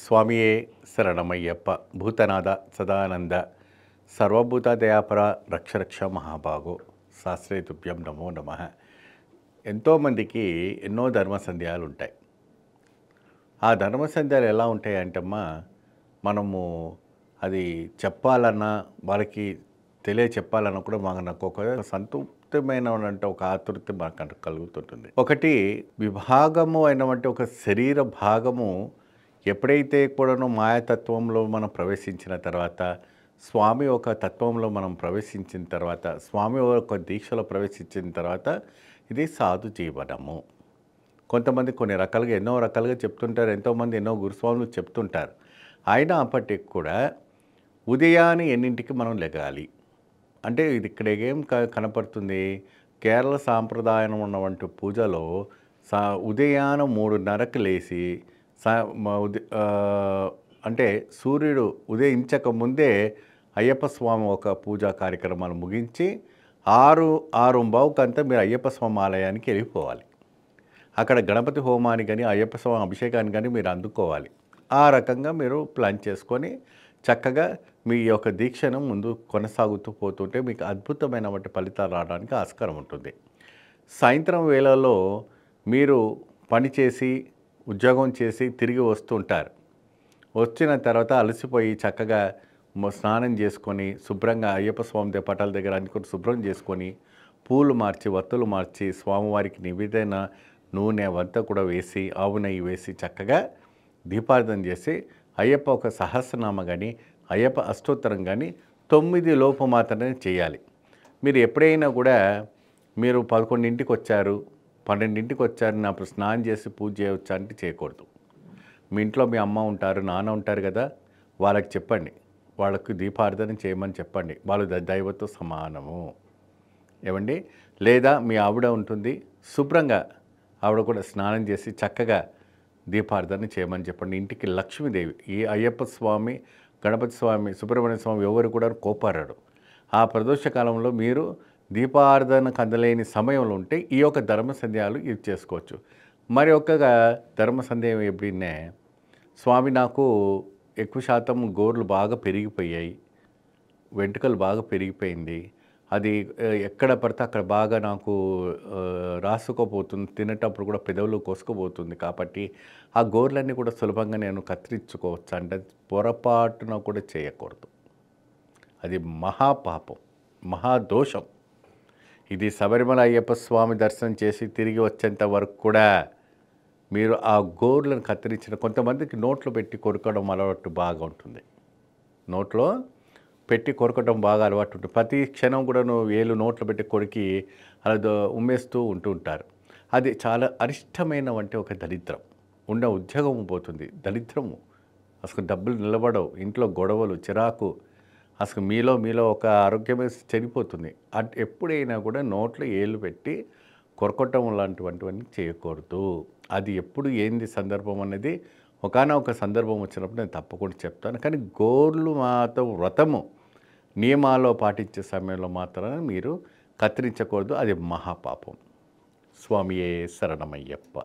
స్వామియే శరణమయ్యప్ప భూతనాథ సదానంద సర్వభూత దయాపర రక్ష రక్ష మహాభాగో శాస్త్రేతుభ్యం నమో నమః. ఎంతోమందికి ఎన్నో ధర్మ సందేహాలు ఉంటాయి. ఆ ధర్మ సందేహాలు ఎలా ఉంటాయి అంటమ్మా, మనము అది చెప్పాలన్నా వాళ్ళకి చెప్పాలన్నా కూడా నాకు ఒక సంతృప్తమైన ఒక ఆతృత మనకు కలుగుతుంటుంది. ఒకటి విభాగము అయినటువంటి ఒక శరీర భాగము ఎప్పుడైతే కూడాను మాయాతత్వంలో మనం ప్రవేశించిన తర్వాత, స్వామి ఒక తత్వంలో మనం ప్రవేశించిన తర్వాత, స్వామి ఒక దీక్షలో ప్రవేశించిన తర్వాత ఇది సాధు జీవనము. కొంతమంది కొన్ని రకాలుగా ఎన్నో రకాలుగా చెప్తుంటారు, ఎంతోమంది ఎన్నో గురుస్వాములు చెప్తుంటారు. అయినప్పటికీ కూడా ఉదయాన్నే ఎన్నింటికి మనం లెగాలి అంటే ఇది ఇక్కడ ఏం కనపడుతుంది, కేరళ సాంప్రదాయం ఉన్నటువంటి పూజలో ఉదయాన 3:30కి లేచి అంటే సూర్యుడు ఉదయించక ముందే అయ్యప్ప స్వామి ఒక పూజా కార్యక్రమాలు ముగించి 6:15కంతా మీరు అయ్యప్ప స్వామి ఆలయానికి వెళ్ళిపోవాలి. అక్కడ గణపతి హోమాన్ని కానీ అయ్యప్ప స్వామి అభిషేకాన్ని కానీ మీరు అందుకోవాలి. ఆ రకంగా మీరు ప్లాన్ చేసుకొని చక్కగా మీ యొక్క దీక్షను ముందు కొనసాగుతూ పోతుంటే మీకు అద్భుతమైనటువంటి ఫలితాలు రావడానికి ఆస్కారం ఉంటుంది. సాయంత్రం వేళల్లో మీరు పనిచేసి ఉద్యోగం చేసి తిరిగి వస్తుంటారు. వచ్చిన తర్వాత అలసిపోయి చక్కగా స్నానం చేసుకొని శుభ్రంగా అయ్యప్ప స్వామి పటాల దగ్గర అనుకుని శుభ్రం చేసుకొని పూలు మార్చి వత్తులు మార్చి స్వామివారికి నివేదన నూనె వంత కూడా వేసి ఆవు నెయ్యి వేసి చక్కగా దీపార్థన చేసి అయ్యప్ప ఒక సహస్రనామ కానీ అయ్యప్ప అష్టోత్తరం కానీ 9 లోపు మాత్రమే చేయాలి. మీరు ఎప్పుడైనా కూడా మీరు 11ంటికి వచ్చారు 12ంటికి వచ్చారు నాకు స్నానం చేసి పూజ చేయవచ్చా అంటే చేయకూడదు. మీ ఇంట్లో మీ అమ్మ ఉంటారు, నాన్న ఉంటారు కదా, వాళ్ళకి చెప్పండి, వాళ్ళకు దీపార్థన చేయమని చెప్పండి. వాళ్ళు దైవతో సమానము ఏమండి. లేదా మీ ఆవిడ ఉంటుంది, శుభ్రంగా ఆవిడ కూడా స్నానం చేసి చక్కగా దీపార్థన చేయమని చెప్పండి. ఇంటికి లక్ష్మీదేవి, ఈ అయ్యప్ప స్వామి, గణపతి స్వామి, సుబ్రహ్మణ్య స్వామి ఎవరు కూడా కోపారాడు. ఆ ప్రదోష కాలంలో మీరు దీపార్థన కందలేని సమయంలో ఉంటే ఈ యొక్క ధర్మ సందేహాలు యూజ్ చేసుకోవచ్చు. మరి ఒక ధర్మ సందేహం ఎప్పుడైనా, స్వామి నాకు ఎక్కువ శాతం గోర్లు బాగా పెరిగిపోయాయి, వెంట్రుకలు బాగా పెరిగిపోయింది, అది ఎక్కడ పడితే అక్కడ బాగా నాకు రాసుకుపోతుంది, తినేటప్పుడు కూడా పెదవులు కోసుకుపోతుంది, కాబట్టి ఆ గోర్లన్నీ కూడా సులభంగా నేను కత్తిరించుకోవచ్చు అంటే పొరపాటున కూడా చేయకూడదు. అది మహాపాపం, మహాదోషం. ఇది శబరిమల అయ్యప్ప స్వామి దర్శనం చేసి తిరిగి వచ్చేంత వరకు కూడా మీరు ఆ గోర్లను కత్తిరించిన, కొంతమందికి నోట్లో పెట్టి కొరకడం అలవాటు బాగా ఉంటుంది, నోట్లో పెట్టి కొరకడం బాగా అలవాటు ఉంటుంది. ప్రతి క్షణం కూడా వేలు నోట్లో పెట్టి కొరికి అలా ఉమ్మేస్తూ ఉంటారు. అది చాలా అరిష్టమైనటువంటి ఒక దరిద్రం. ఉన్న ఉద్యోగం పోతుంది, దరిద్రము, అసలు డబ్బులు నిలబడవు, ఇంట్లో గొడవలు, చిరాకు, అసలు మీలో ఒక ఆరోగ్యమే చెడిపోతుంది. ఎప్పుడైనా కూడా నోట్లో ఏళ్ళు పెట్టి కొరకటం లాంటివన్నీ చేయకూడదు. అది ఎప్పుడు ఏంది సందర్భం అనేది ఒకానొక సందర్భం వచ్చినప్పుడు నేను తప్పకుండా చెప్తాను. కానీ గోర్లు మాత్రం వ్రతము నియమాల్లో పాటించే సమయంలో మాత్రమే మీరు కత్తిరించకూడదు. అది మహాపాపం. స్వామియే శరణమయ్యప్ప.